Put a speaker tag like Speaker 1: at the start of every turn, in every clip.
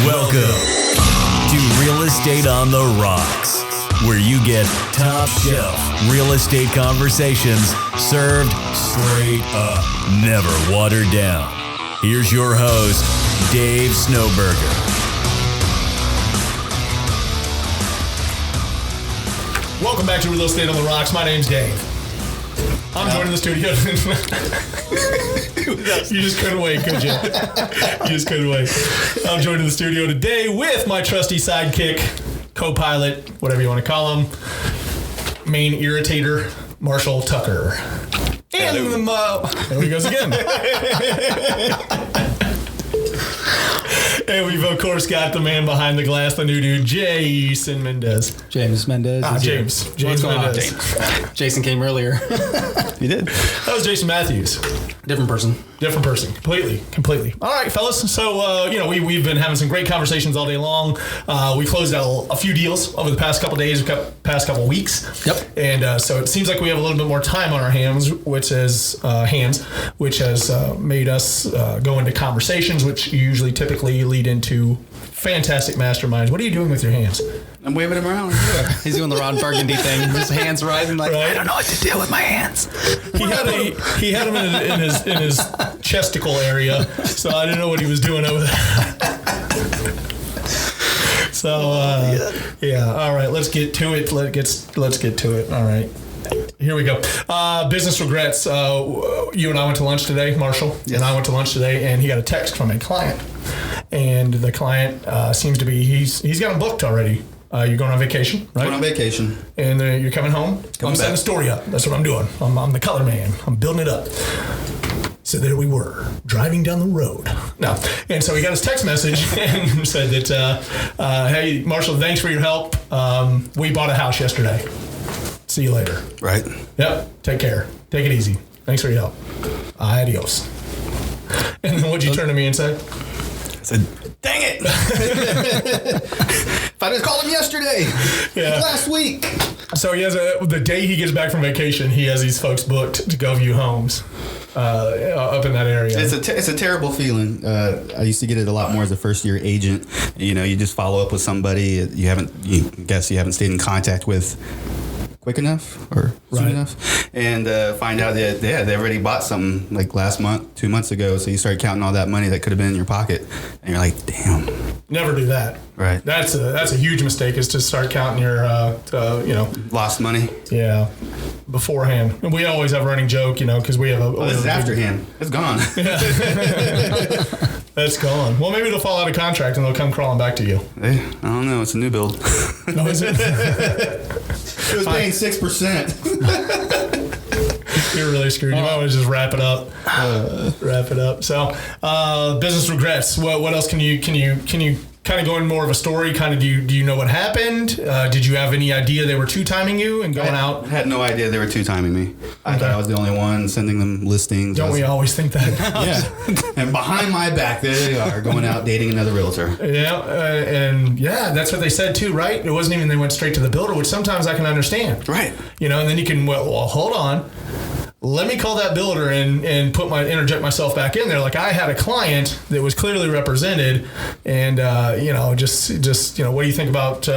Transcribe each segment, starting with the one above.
Speaker 1: Welcome to Real Estate on the Rocks, where you get top shelf real estate conversations served straight up, never watered down. Here's your host, Dave Snowberger.
Speaker 2: Welcome back to Real Estate on the Rocks. My name's Dave. I'm joining the studio. You just couldn't wait, could you? You just couldn't wait. I'm joining the studio today with my trusty sidekick, co-pilot, whatever you want to call him, main irritator, Marshall Tucker. And there he goes again. And we've, of course, got the man behind the glass, the new dude, Jason Mendez.
Speaker 3: James Mendez.
Speaker 2: James Mendez.
Speaker 3: Jason came earlier.
Speaker 4: You did.
Speaker 2: That was Jason Matthews.
Speaker 3: Different person.
Speaker 2: Completely. All right, fellas. So, we've been having some great conversations all day long. We closed out a few deals over the past couple days, past couple weeks.
Speaker 3: Yep.
Speaker 2: And so it seems like we have a little bit more time on our hands, which has made us go into conversations, which usually typically lead into fantastic masterminds. What are you doing with your hands?
Speaker 4: I'm waving him around.
Speaker 3: He's doing the Ron Burgundy thing. His hands rising like,
Speaker 2: Right.
Speaker 3: I don't know what to do with my hands.
Speaker 2: He had him in his chesticle area, so I didn't know what he was doing over there. So all right, let's get to it. Let's get to it. All right. Here we go. Business regrets. You and I went to lunch today, Marshall.
Speaker 4: Yes.
Speaker 2: And I went to lunch today, and he got a text from a client. And the client seems to be, he's got him booked already. You're going on vacation, right?
Speaker 4: Going on vacation.
Speaker 2: And you're coming home. I'm setting the
Speaker 4: back.
Speaker 2: story up. That's what I'm doing. I'm the color man. I'm building it up. So there we were, driving down the road. No. And so he got his text message and said that, hey, Marshall, thanks for your help. We bought a house yesterday. See you later.
Speaker 4: Right.
Speaker 2: Yep. Take care. Take it easy. Thanks for your help. Adios. And then what'd you turn to me and say?
Speaker 4: I said, dang it. If I just called him yesterday.
Speaker 2: Yeah.
Speaker 4: Last week.
Speaker 2: So he has the day he gets back from vacation, he has these folks booked to go view homes up in that area.
Speaker 4: It's a terrible feeling. I used to get it a lot more as a first year agent. You know, you just follow up with somebody you haven't stayed in contact with quick enough or soon enough, and find out that they already bought something like last month, 2 months ago. So you start counting all that money that could have been in your pocket, and you're like, damn.
Speaker 2: Never do that.
Speaker 4: Right.
Speaker 2: That's a huge mistake, is to start counting your
Speaker 4: Lost money.
Speaker 2: yeah, beforehand. And we always have a running joke, because we have
Speaker 4: This is afterhand. It's gone.
Speaker 2: That's gone. Well, maybe it'll fall out of contract and they'll come crawling back to you.
Speaker 4: Hey, I don't know. It's a new build.
Speaker 2: No, is it?
Speaker 4: It was paying 6%.
Speaker 2: You're really screwed. You might want to just wrap it up. Wrap it up. So, business regrets. What else can you kind of go in more of a story? Kind of do you know what happened? Did you have any idea they were two-timing you and going out?
Speaker 4: I had no idea they were two-timing me. I thought I was the only one sending them listings.
Speaker 2: Don't we always think that?
Speaker 4: Yeah. And behind my back, there they are, going out dating another realtor.
Speaker 2: Yeah, that's what they said too, right? It wasn't even they went straight to the builder, which sometimes I can understand.
Speaker 4: Right.
Speaker 2: And then you can, well, hold on. Let me call that builder and interject myself back in there. Like, I had a client that was clearly represented, and just what do you think about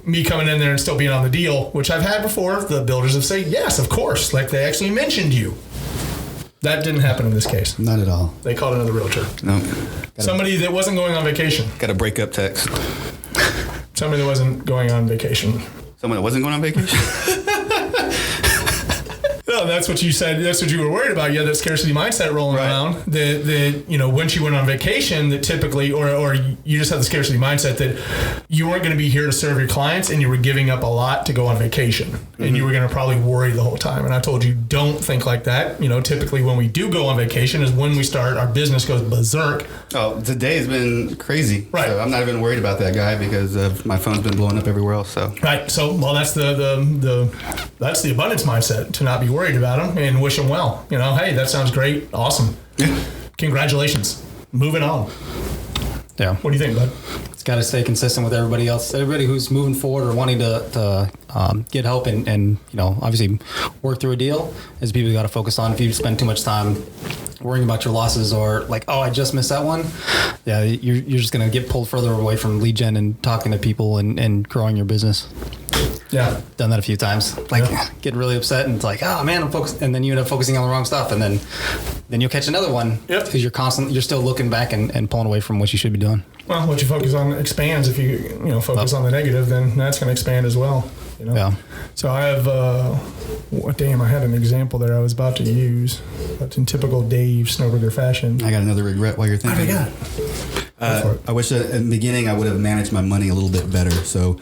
Speaker 2: me coming in there and still being on the deal? Which I've had before. The builders have said yes, of course. Like, they actually mentioned you. That didn't happen in this case.
Speaker 4: Not at all.
Speaker 2: They called another realtor.
Speaker 4: No.
Speaker 2: Somebody that wasn't going on vacation.
Speaker 4: Got a breakup text.
Speaker 2: Somebody that wasn't going on vacation.
Speaker 4: Someone that wasn't going on vacation?
Speaker 2: No, that's what you said. That's what you were worried about. You had that scarcity mindset rolling around. That once you went on vacation, that typically, or you just had the scarcity mindset that you weren't going to be here to serve your clients, and you were giving up a lot to go on vacation, and you were going to probably worry the whole time. And I told you, don't think like that. Typically when we do go on vacation is when we start, our business goes berserk.
Speaker 4: Oh, today's been crazy.
Speaker 2: Right.
Speaker 4: So I'm not even worried about that guy because my phone's been blowing up everywhere else. So.
Speaker 2: Right. So, well, that's that's the abundance mindset, to not be worried about them and wish them well. Hey, that sounds great. Awesome.
Speaker 4: Yeah.
Speaker 2: Congratulations. Moving on.
Speaker 3: Yeah.
Speaker 2: What do you think, bud?
Speaker 3: It's got to stay consistent with everybody else. Everybody who's moving forward or wanting to get help and obviously work through a deal is people you got to focus on. If you spend too much time worrying about your losses or like, oh, I just missed that one. Yeah, you're just going to get pulled further away from lead gen and talking to people and growing your business.
Speaker 2: Yeah.
Speaker 3: Done that a few times. Like getting really upset and it's like, oh man, I'm focused. And then you end up focusing on the wrong stuff. And then you'll catch another one because you're still looking back and pulling away from what you should be doing.
Speaker 2: Well, what you focus on expands. If you focus on the negative, then that's going to expand as well.
Speaker 3: Yeah.
Speaker 2: So I have, I had an example there I was about to use, but in typical Dave Snowberger fashion.
Speaker 4: I got another regret while you're thinking.
Speaker 2: What do you got?
Speaker 4: I wish at the beginning I would have managed my money a little bit better. So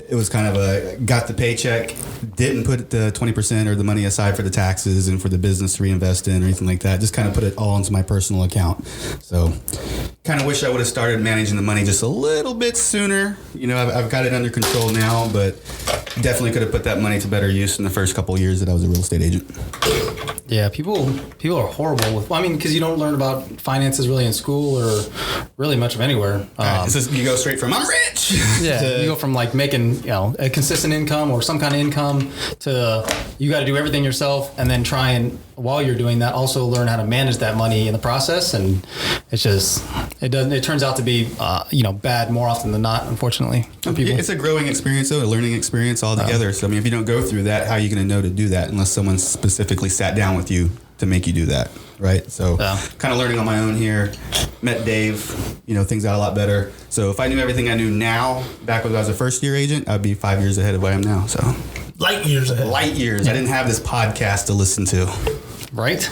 Speaker 4: it was kind of got the paycheck, didn't put the 20% or the money aside for the taxes and for the business to reinvest in or anything like that. Just kind of put it all into my personal account. So kind of wish I would have started managing the money just a little bit sooner. I've got it under control now, but definitely could have put that money to better use in the first couple of years that I was a real estate agent.
Speaker 3: Yeah, people are horrible with. Well, I mean, because you don't learn about finances really in school or really much of anywhere.
Speaker 4: You go straight from I'm rich.
Speaker 3: Yeah, you go from like making a consistent income or some kind of income to you got to do everything yourself, and then try and while you're doing that also learn how to manage that money in the process. And it's just it turns out to be bad more often than not, unfortunately. For people.
Speaker 4: It's a growing experience though, a learning experience altogether. So I mean, if you don't go through that, how are you going to know to do that unless someone specifically sat down with you to make you do that, right? So kind of learning on my own here. Met Dave, things got a lot better. So if I knew everything I knew now, back when I was a first year agent, I'd be 5 years ahead of where I am now. So
Speaker 2: light years ahead.
Speaker 4: Light years. Yeah. I didn't have this podcast to listen to.
Speaker 3: Right.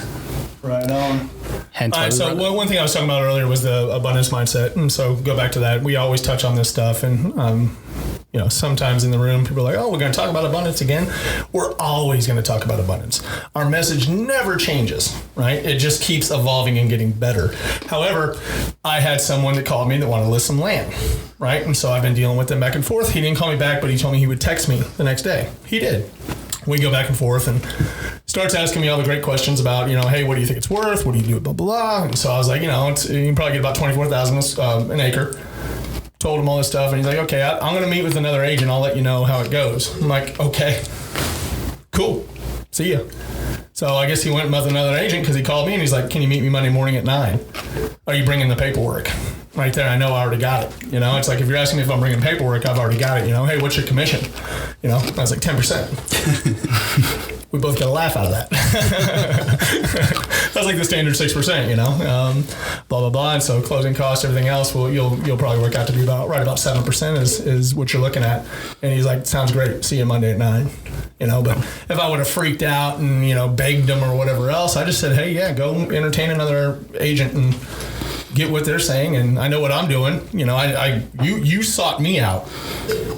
Speaker 2: Right on.
Speaker 3: Hence
Speaker 2: all right, so one thing I was talking about earlier was the abundance mindset. And so go back to that. We always touch on this stuff. And, sometimes in the room, people are like, oh, we're going to talk about abundance again. We're always going to talk about abundance. Our message never changes, right? It just keeps evolving and getting better. However, I had someone that called me that wanted to list some land, right? And so I've been dealing with them back and forth. He didn't call me back, but he told me he would text me the next day. He did. We go back and forth and starts asking me all the great questions about, hey, what do you think it's worth? What do you do? Blah, blah, blah. And so I was like, you can probably get about $24,000 an acre. Told him all this stuff. And he's like, okay, I'm going to meet with another agent. I'll let you know how it goes. I'm like, okay, cool. See ya. So I guess he went with another agent because he called me and he's like, can you meet me Monday morning at 9? Are you bringing the paperwork? Right there, I know I already got it. It's like if you're asking me if I'm bringing paperwork, I've already got it. Hey, what's your commission? I was like 10%. We both got a laugh out of that. That's like the standard 6%. Blah blah blah. And so closing costs, everything else, you'll probably work out to be about 7% is what you're looking at. And he's like, sounds great. See you Monday at 9. But if I would have freaked out and begged him or whatever else, I just said, hey, yeah, go entertain another agent and get what they're saying, and I know what I'm doing. You sought me out.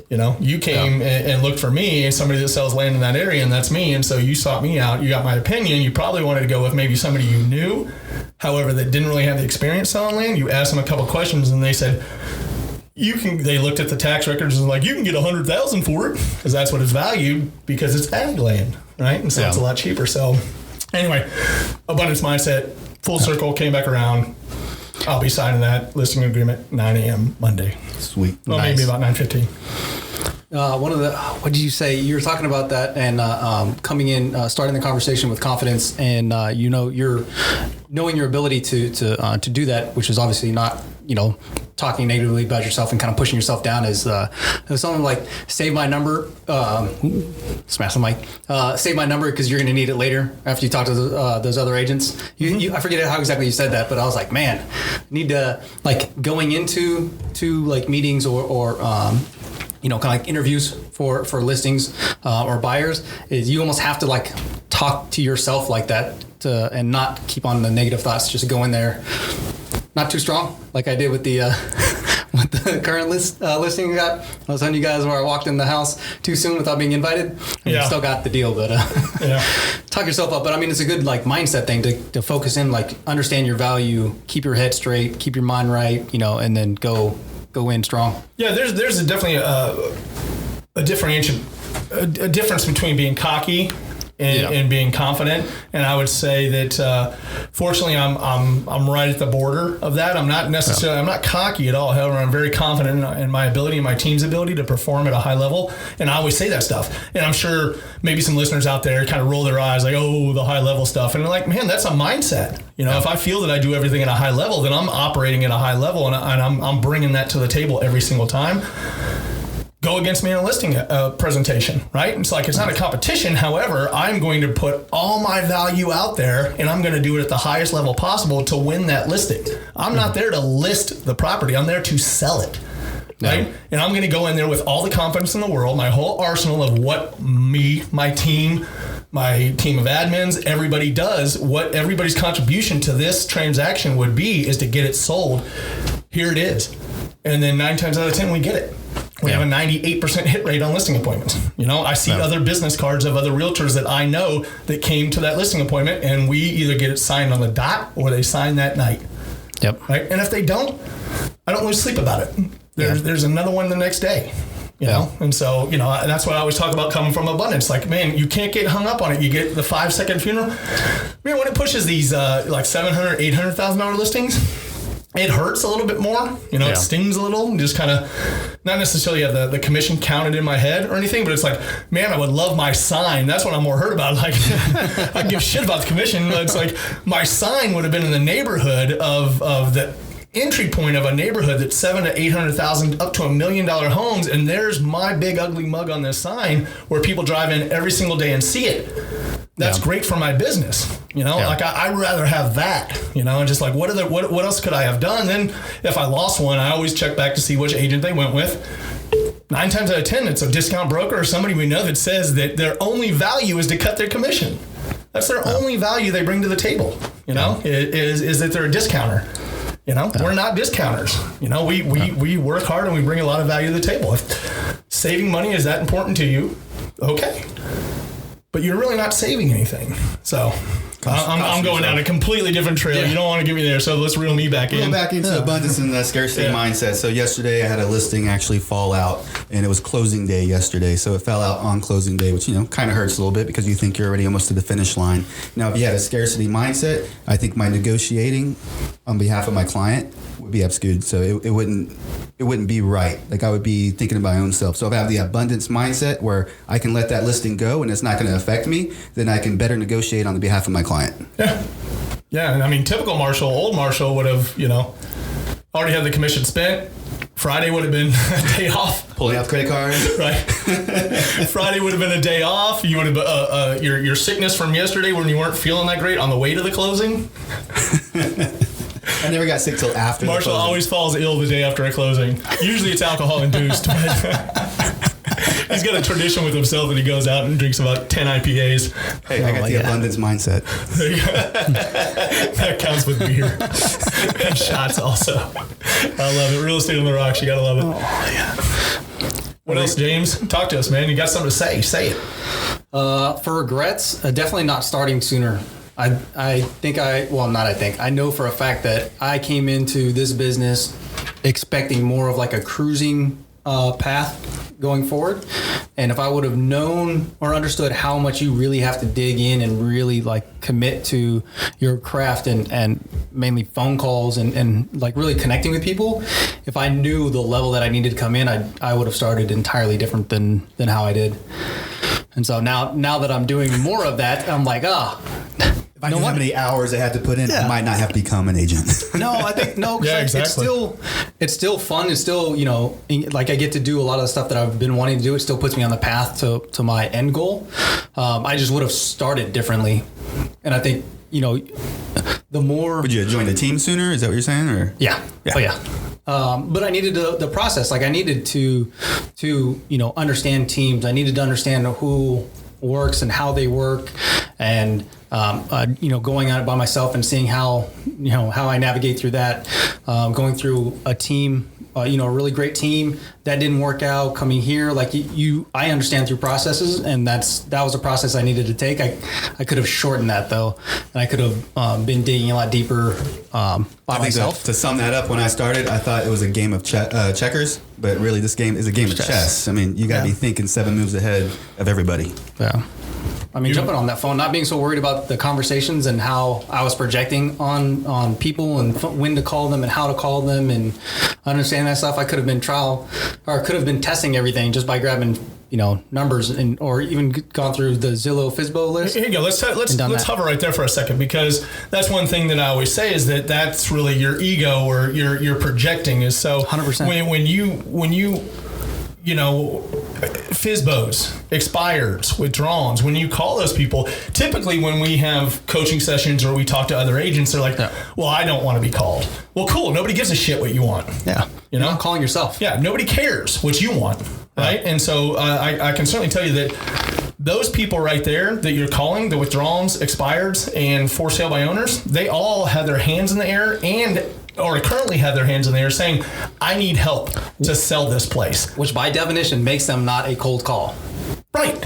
Speaker 2: You came and looked for me, and somebody that sells land in that area, and that's me. And so you sought me out. You got my opinion. You probably wanted to go with maybe somebody you knew, however, that didn't really have the experience selling land. You asked them a couple questions, and they said, They looked at the tax records and was like, you can get $100,000 for it, because that's what it's valued because it's ag land, right? And so it's a lot cheaper. So anyway, abundance mindset, full circle, came back around. I'll be signing that listing agreement 9 a.m. Monday.
Speaker 4: Sweet.
Speaker 2: Well, nice. Maybe about 9:15.
Speaker 3: What did you say? You were talking about that and coming in, starting the conversation with confidence, and you're knowing your ability to do that, which is obviously not talking negatively about yourself and kind of pushing yourself down. Is something like save my number, smash the mic, save my number because you're going to need it later after you talk to those other agents. I forget how exactly you said that, but I was like, man, I need to going into like meetings or kind of like interviews for listings or buyers, is you almost have to talk to yourself like that and not keep on the negative thoughts. Just go in there, not too strong, like I did with the with the current listing I got. I was telling you guys where I walked in the house too soon without being invited. And you still got the deal, but talk yourself up. But I mean, it's a good mindset thing to focus in, understand your value, keep your head straight, keep your mind right, and then go in strong. Yeah,
Speaker 2: there's definitely a difference between being cocky and being confident. And I would say that fortunately I'm right at the border of that. I'm not necessarily I'm not cocky at all. However, I'm very confident in my ability and my team's ability to perform at a high level. And I always say that stuff. And I'm sure maybe some listeners out there kind of roll their eyes like, oh, the high level stuff. And they're like, man, that's a mindset. You know, if I feel that I do everything at a high level, then I'm operating at a high level, and I'm bringing that to the table every single time. Go against me in a listing presentation, right? It's like, it's not a competition. However, I'm going to put all my value out there, and I'm going to do it at the highest level possible to win that listing. I'm not there to list the property. I'm there to sell it, right? Yeah. And I'm going to go in there with all the confidence in the world, my whole arsenal of what my team of admins, everybody does, what everybody's contribution to this transaction would be is to get it sold. Here it is. And then 9 times out of 10, we get it. We have a 98% hit rate on listing appointments. You know, I see other business cards of other realtors that I know that came to that listing appointment, and we either get it signed on the dot or they sign that night.
Speaker 3: Yep.
Speaker 2: Right. And if they don't, I don't lose sleep about it. There's another one the next day. You know, and so, you know, that's what I always talk about coming from abundance. Like, man, you can't get hung up on it. You get the 5-second funeral. Man, when it pushes these like $700,000, $800,000 listings, it hurts a little bit more, you know, it stings a little, and just kind of not necessarily have the commission counted in my head or anything, but it's like, man, I would love my sign. That's what I'm more hurt about. Like, I give shit about the commission. It's like my sign would have been in the neighborhood of the entry point of a neighborhood that's $700,000 to $800,000 up to $1 million homes, and there's my big ugly mug on this sign where people drive in every single day and see it. That's great for my business, you know. Like I'd rather have that, you know, and just like what else could I have done? Then if I lost one, I always check back to see which agent they went with. 9 times out of 10, it's a discount broker or somebody we know that says that their only value is to cut their commission. That's their only value they bring to the table, you know, is that they're a discounter. You know, we're not discounters. You know, we work hard and we bring a lot of value to the table. If saving money is that important to you, okay. But you're really not saving anything. So I'm going down a completely different trail. You don't want to get me there, so let's reel me back in.
Speaker 4: Back into abundance and the scarcity mindset. So yesterday I had a listing actually fall out, and it was closing day yesterday. So it fell out on closing day, which, you know, kind of hurts a little bit because you think you're already almost to the finish line. Now, if you had a scarcity mindset, I think my negotiating on behalf of my client would be abscond. So it wouldn't be right. Like, I would be thinking of my own self. So if I have the abundance mindset where I can let that listing go and it's not going to affect me, then I can better negotiate on the behalf of my client.
Speaker 2: Yeah. And I mean, typical Marshall, old Marshall would have, you know, already had the commission spent. Friday would have been a day off.
Speaker 4: Pulling out the credit card.
Speaker 2: Right. Friday would have been a day off. You would have your sickness from yesterday when you weren't feeling that great on the way to the closing.
Speaker 4: I never got sick till after.
Speaker 2: Marshall always falls ill the day after a closing. Usually it's alcohol induced, but he's got a tradition with himself that he goes out and drinks about 10 IPAs.
Speaker 4: Hey, I got the abundance mindset.
Speaker 2: That counts with beer and shots also. I love it. Real estate on the rocks. You gotta love it.
Speaker 3: Oh yeah.
Speaker 2: What else, James? Talk to us, man. You got something to say? Say it.
Speaker 3: For regrets, definitely not starting sooner. I know for a fact that I came into this business expecting more of like a cruising path going forward. And if I would have known or understood how much you really have to dig in and really like commit to your craft and mainly phone calls and like really connecting with people, if I knew the level that I needed to come in, I would have started entirely different than how I did. And so now that I'm doing more of that, I'm like,
Speaker 4: if I knew how many hours I had to put in, I might not have become an agent.
Speaker 3: No, I think
Speaker 2: exactly.
Speaker 3: It's still fun. It's still, you know, like I get to do a lot of the stuff that I've been wanting to do. It still puts me on the path to my end goal. I just would have started differently. And I think, you know, the more...
Speaker 4: Would you have joined the team sooner? Is that what you're saying? Or
Speaker 3: Yeah. Oh, yeah. But I needed the process. Like I needed to, you know, understand teams. I needed to understand who works and how they work, and you know, going at it by myself and seeing how I navigate through that. Going through a team, you know, a really great team that didn't work out. Coming here, like I understand through processes, and that was a process I needed to take. I could have shortened that though, and I could have been digging a lot deeper by myself.
Speaker 4: To sum that up, when I started, I thought it was a game of checkers, but really this game is a game of chess. I mean, you got to be thinking 7 moves ahead of everybody.
Speaker 3: Yeah. I mean, jumping on that phone, not being so worried about the conversations and how I was projecting on people and when to call them and how to call them and understand that stuff. I could have been could have been testing everything just by grabbing, numbers or even gone through the Zillow FSBO list.
Speaker 2: Here you go. Let's hover right there for a second, because that's one thing that I always say is that's really your ego or your projecting is so
Speaker 3: 100%.
Speaker 2: when you FSBOs, expires, withdrawals, when you call those people, typically when we have coaching sessions or we talk to other agents, they're like, well, I don't want to be called. Well, cool. Nobody gives a shit what you want.
Speaker 3: Yeah. You're not calling yourself.
Speaker 2: Yeah. Nobody cares what you want. Right. And so I can certainly tell you that those people right there that you're calling, the withdrawals, expireds, and for sale by owners, they all have their hands in the air or currently have their hands in the air saying, I need help to sell this place.
Speaker 3: Which by definition makes them not a cold call.
Speaker 2: Right.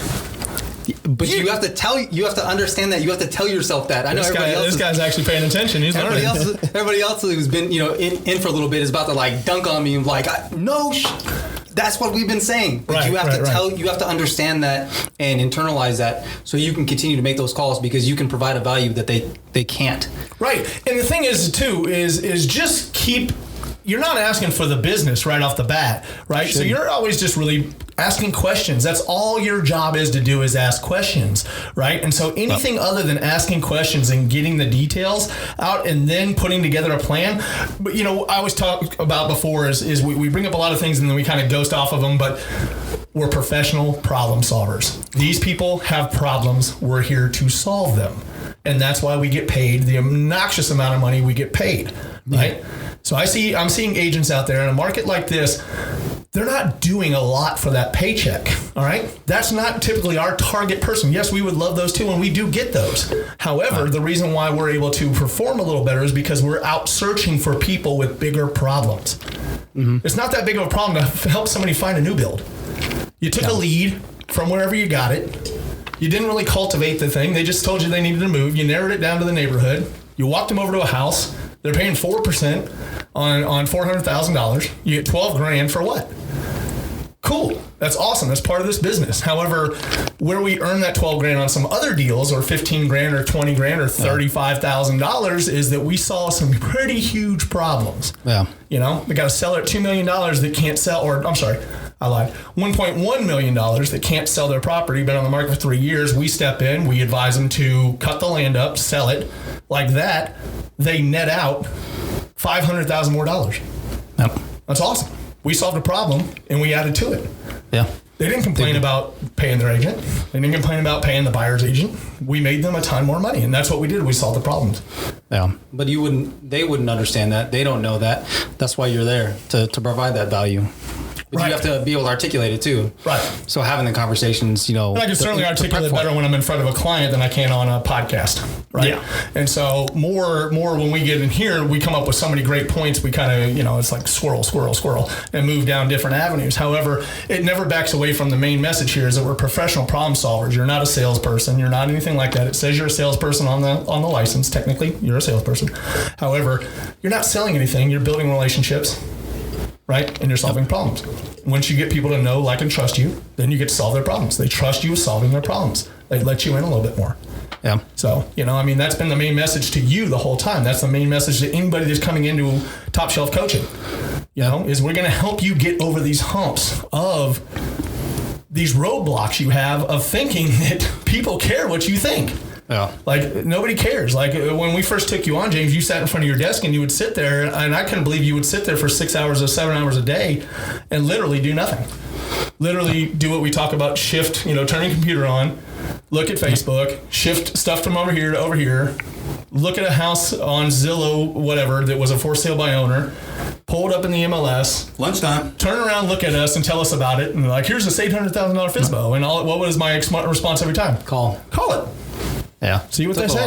Speaker 3: But you have to understand that. You have to tell yourself that. I know
Speaker 2: this guy's actually paying attention. He's learning.
Speaker 3: Everybody else who's been, in for a little bit is about to dunk on me and that's what we've been saying. But you have to you have to understand that and internalize that so you can continue to make those calls because you can provide a value that they can't.
Speaker 2: Right. And the thing is too is just you're not asking for the business right off the bat, right? So you're always just really asking questions. That's all your job is to do is ask questions, right? And so anything other than asking questions and getting the details out and then putting together a plan. But, I always talk about before is we bring up a lot of things and then we kind of ghost off of them, but we're professional problem solvers. These people have problems. We're here to solve them. And that's why we get paid the obnoxious amount of money we get paid, right? Yeah. So I'm seeing agents out there in a market like this, they're not doing a lot for that paycheck, all right? That's not typically our target person. Yes, we would love those too, and we do get those. However, the reason why we're able to perform a little better is because we're out searching for people with bigger problems. Mm-hmm. It's not that big of a problem to help somebody find a new build. You took a lead from wherever you got it. You didn't really cultivate the thing. They just told you they needed to move. You narrowed it down to the neighborhood. You walked them over to a house. They're paying 4% on $400,000. You get $12,000 for what? Cool. That's awesome. That's part of this business. However, where we earn that $12,000 on some other deals or $15,000 or $20,000 or $35,000 is that we saw some pretty huge problems.
Speaker 3: Yeah.
Speaker 2: They got a seller at $2 million that can't sell, or I'm sorry, I lied. $1.1 million that can't sell their property, been on the market for 3 years. We step in, we advise them to cut the land up, sell it. Like that, they net out $500,000 more dollars.
Speaker 3: Yep.
Speaker 2: That's awesome. We solved a problem and we added to it.
Speaker 3: Yeah.
Speaker 2: They didn't complain about paying their agent. They didn't complain about paying the buyer's agent. We made them a ton more money, and that's what we did. We solved the problems.
Speaker 3: Yeah, but they wouldn't understand that. They don't know that. That's why you're there to provide that value. But you have to be able to articulate it too.
Speaker 2: Right.
Speaker 3: So having the conversations,
Speaker 2: And I can certainly articulate better when I'm in front of a client than I can on a podcast. Right. Yeah. And so more when we get in here, we come up with so many great points. We kind of, it's like squirrel, and move down different avenues. However, it never backs away from the main message here is that we're professional problem solvers. You're not a salesperson. You're not anything like that. It says you're a salesperson on the license. Technically, you're a salesperson. However, you're not selling anything. You're building relationships. Right? And you're solving problems. Once you get people to know, like, and trust you, then you get to solve their problems. They trust you with solving their problems. They let you in a little bit more.
Speaker 3: Yeah.
Speaker 2: So, that's been the main message to you the whole time. That's the main message to anybody that's coming into Top Shelf Coaching, is we're going to help you get over these humps of these roadblocks you have of thinking that people care what you think.
Speaker 3: Yeah.
Speaker 2: Like, nobody cares. Like, when we first took you on, James, you sat in front of your desk and you would sit there, and I couldn't believe you would sit there for 6 hours or 7 hours a day and literally do nothing. Literally do what we talk about, shift, turn your computer on, look at Facebook, shift stuff from over here to over here, look at a house on Zillow, whatever, that was a for sale by owner, pull it up in the MLS.
Speaker 4: Lunchtime.
Speaker 2: Turn around, look at us, and tell us about it. And like, here's this $800,000 FSBO. And what was my response every time?
Speaker 3: Call
Speaker 2: it.
Speaker 3: Yeah.
Speaker 2: See what they say.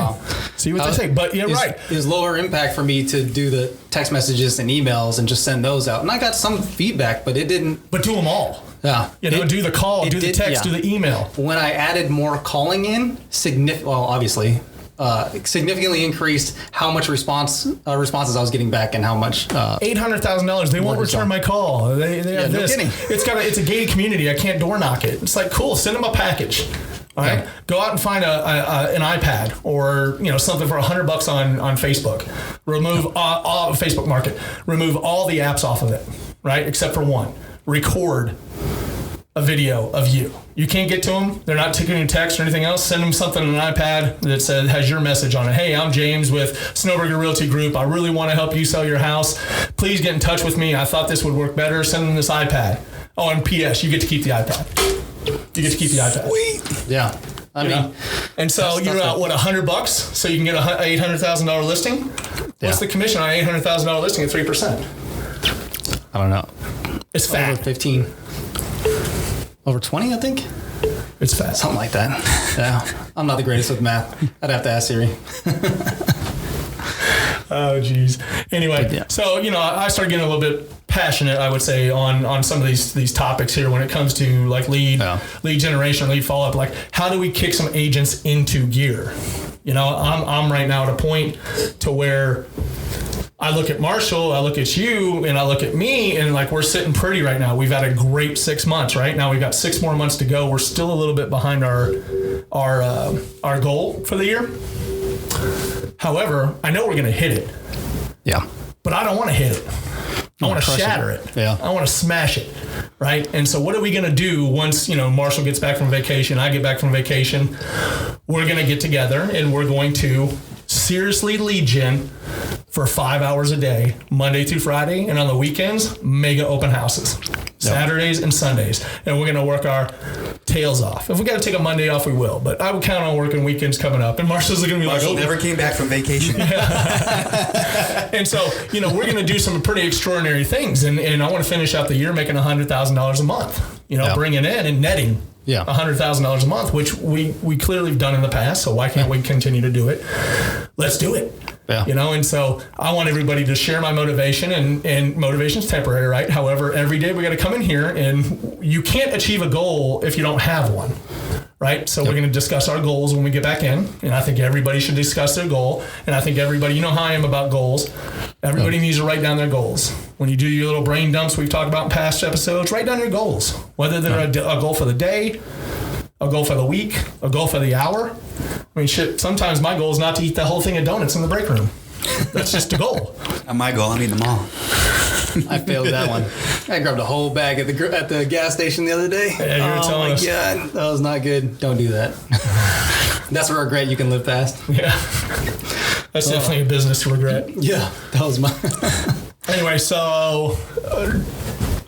Speaker 2: But right.
Speaker 3: It was lower impact for me to do the text messages and emails and just send those out. And I got some feedback, but it didn't.
Speaker 2: But do them all.
Speaker 3: Yeah.
Speaker 2: Do the call, do the text, do the email. When
Speaker 3: I added more calling in, significantly increased how much responses I was getting back and how much
Speaker 2: $800,000. They won't return my call. They have this.
Speaker 3: No kidding.
Speaker 2: It's a gated community. I can't door knock it. It's like, cool. Send them a package. All right, go out and find an iPad or something for $100 on Facebook. Remove all Facebook Market. Remove all the apps off of it, right? Except for one. Record a video of you. You can't get to them. They're not taking you text or anything else. Send them something on an iPad that has your message on it. Hey, I'm James with Snowburger Realty Group. I really want to help you sell your house. Please get in touch with me. I thought this would work better. Send them this iPad. Oh, and P.S. You get to keep the iPad. You get to keep the iPad.
Speaker 3: Sweet. Yeah. I mean,
Speaker 2: and so you're out, what, $100 so you can get an $800,000 listing? What's the commission on an $800,000 listing at 3%?
Speaker 3: I don't know.
Speaker 2: It's fat.
Speaker 3: Over 15. Over 20, I think.
Speaker 2: It's fat.
Speaker 3: Something like that. Yeah. I'm not the greatest with math. I'd have to ask Siri.
Speaker 2: Oh, geez. Anyway,
Speaker 3: Yeah.
Speaker 2: so, I started getting a little bit passionate, I would say, on some of these topics here when it comes to like lead generation, lead follow-up. Like, how do we kick some agents into gear? I'm right now at a point to where I look at Marshall, I look at you, and I look at me, and like we're sitting pretty right now. We've had a great 6 months, right? Now we've got 6 more months to go. We're still a little bit behind our goal for the year. However, I know we're going to hit it.
Speaker 3: Yeah.
Speaker 2: But I don't want to hit it. I want to shatter it.
Speaker 3: Yeah.
Speaker 2: I want to smash it. Right. And so what are we going to do once, Marshall gets back from vacation, I get back from vacation? We're going to get together and we're going to seriously lead gen for 5 hours a day, Monday through Friday. And on the weekends, mega open houses, Saturdays and Sundays. And we're going to work our tails off. If we got to take a Monday off, we will. But I would count on working weekends coming up. And Marshall's going to be
Speaker 4: Marshall
Speaker 2: like,
Speaker 4: never came back from vacation.
Speaker 2: And so, we're going to do some pretty extraordinary things. And I want to finish out the year making $100,000 a month, bringing in and netting $100,000 a month, which we clearly have done in the past. So why can't we continue to do it? Let's do it.
Speaker 3: Yeah.
Speaker 2: And so I want everybody to share my motivation, and motivation's temporary, right? However, every day we got to come in here, and you can't achieve a goal if you don't have one, right? So we're going to discuss our goals when we get back in, and I think everybody should discuss their goal. And I think everybody, how I am about goals. Everybody needs to write down their goals. When you do your little brain dumps we've talked about in past episodes, write down your goals, whether they're a goal for the day, a goal for the week, a goal for the hour. I mean, shit, sometimes my goal is not to eat the whole thing of donuts in the break room. That's just a goal.
Speaker 4: My goal, I'm eating them all.
Speaker 3: I failed that one. I grabbed a whole bag at the gas station the other day.
Speaker 2: Yeah, you were telling us.
Speaker 3: God, that was not good. Don't do that. That's a regret you can live past.
Speaker 2: Yeah. That's definitely a business to regret.
Speaker 3: Yeah, that was my...
Speaker 2: Anyway, so...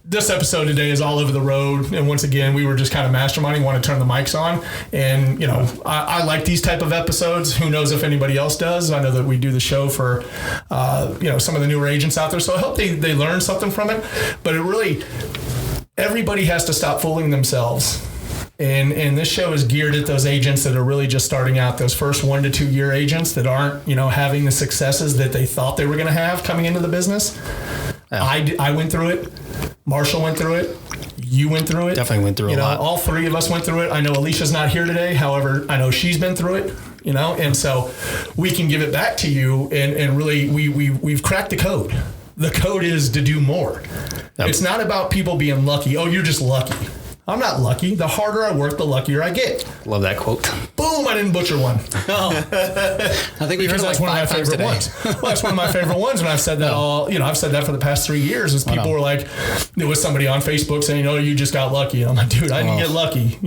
Speaker 2: this episode today is all over the road, and once again, we were just kind of masterminding, want to turn the mics on, and I like these type of episodes. Who knows if anybody else does? I know that we do the show for some of the newer agents out there, so I hope they learn something from it. But it really, everybody has to stop fooling themselves. And this show is geared at those agents that are really just starting out, those first 1 to 2 year agents that aren't, having the successes that they thought they were going to have coming into the business. Yeah. I went through it. Marshall went through it. You went through it.
Speaker 3: Definitely went through a lot.
Speaker 2: All three of us went through it. I know Alicia's not here today. However, I know she's been through it, and so we can give it back to you. And really, we've cracked the code. The code is to do more. Yep. It's not about people being lucky. Oh, you're just lucky. I'm not lucky. The harder I work, the luckier I get.
Speaker 3: Love that quote.
Speaker 2: Boom, I didn't butcher one.
Speaker 3: Oh. I think we've heard it like
Speaker 2: one of my
Speaker 3: 5 times
Speaker 2: favorite
Speaker 3: today.
Speaker 2: ones. Well, that's one of my favorite ones, and I've said that I've said that for the past 3 years. Is people were like, there was somebody on Facebook saying, you just got lucky. And I'm like, dude, I didn't get lucky.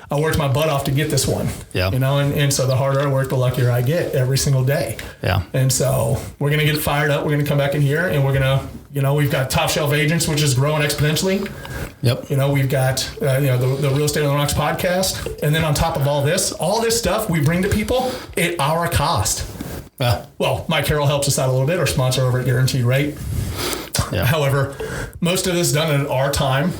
Speaker 2: I worked my butt off to get this one.
Speaker 3: Yeah.
Speaker 2: And so the harder I work, the luckier I get every single day.
Speaker 3: Yeah.
Speaker 2: And so we're gonna get fired up. We're gonna come back in here, and we're gonna, we've got Top Shelf Agents, which is growing exponentially.
Speaker 3: Yep.
Speaker 2: We've got the Real Estate on the Rocks podcast, and then on top of all this stuff we bring to people at our cost. Well, Mike Carroll helps us out a little bit, our sponsor over at Guaranteed Rate. Yeah. However, most of this is done at our time,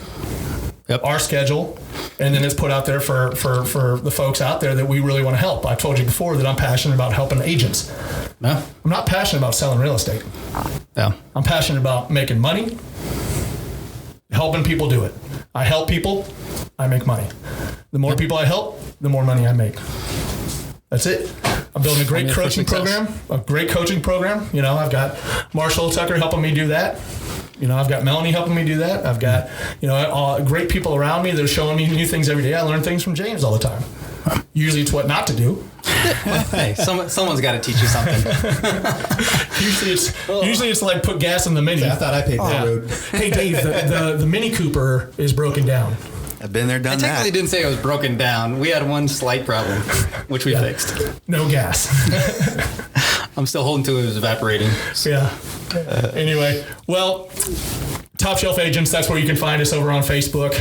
Speaker 2: our schedule, and then it's put out there for the folks out there that we really want to help. I told you before that I'm passionate about helping agents.
Speaker 3: Yeah.
Speaker 2: I'm not passionate about selling real estate.
Speaker 3: Yeah.
Speaker 2: I'm passionate about making money, helping people do it. I help people, I make money. The more people I help, the more money I make. That's it. I'm building a great coaching program. I've got Marshall Tucker helping me do that. I've got Melanie helping me do that. I've got, great people around me that are showing me new things every day. I learn things from James all the time. Usually it's what not to do.
Speaker 3: Hey, someone's got to teach you something.
Speaker 2: Usually it's like put gas in the Mini.
Speaker 4: I thought I paid that road.
Speaker 2: Hey Dave, the Mini Cooper is broken down.
Speaker 5: I've been there,
Speaker 3: I
Speaker 5: done
Speaker 3: technically
Speaker 5: that.
Speaker 3: didn't say it was broken down. We had one slight problem, which we fixed.
Speaker 2: No gas.
Speaker 3: I'm still holding to it. It was evaporating.
Speaker 2: Yeah. Anyway, well, Top Shelf Agents, that's where you can find us over on Facebook.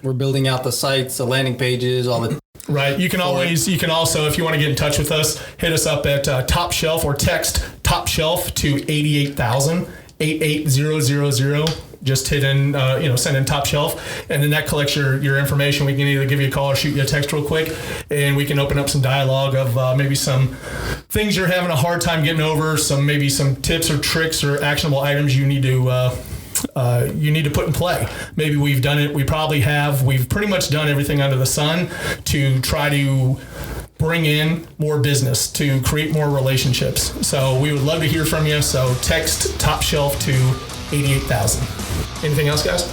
Speaker 3: We're building out the sites, the landing pages, all the.
Speaker 2: Right. You can also, if you want to get in touch with us, hit us up at Top Shelf or text Top Shelf to 88,000, 88000. Just hit in, send in Top Shelf, and then that collects your information. We can either give you a call or shoot you a text real quick, and we can open up some dialogue of maybe some things you're having a hard time getting over, maybe some tips or tricks or actionable items you need to put in play. Maybe we've done it. We probably have. We've pretty much done everything under the sun to try to bring in more business, to create more relationships. So we would love to hear from you. So text Top Shelf to 88,000. Anything else, guys?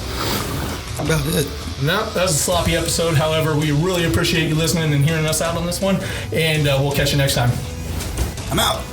Speaker 4: About it.
Speaker 2: No, that was a sloppy episode. However, we really appreciate you listening and hearing us out on this one. And we'll catch you next time.
Speaker 4: I'm out.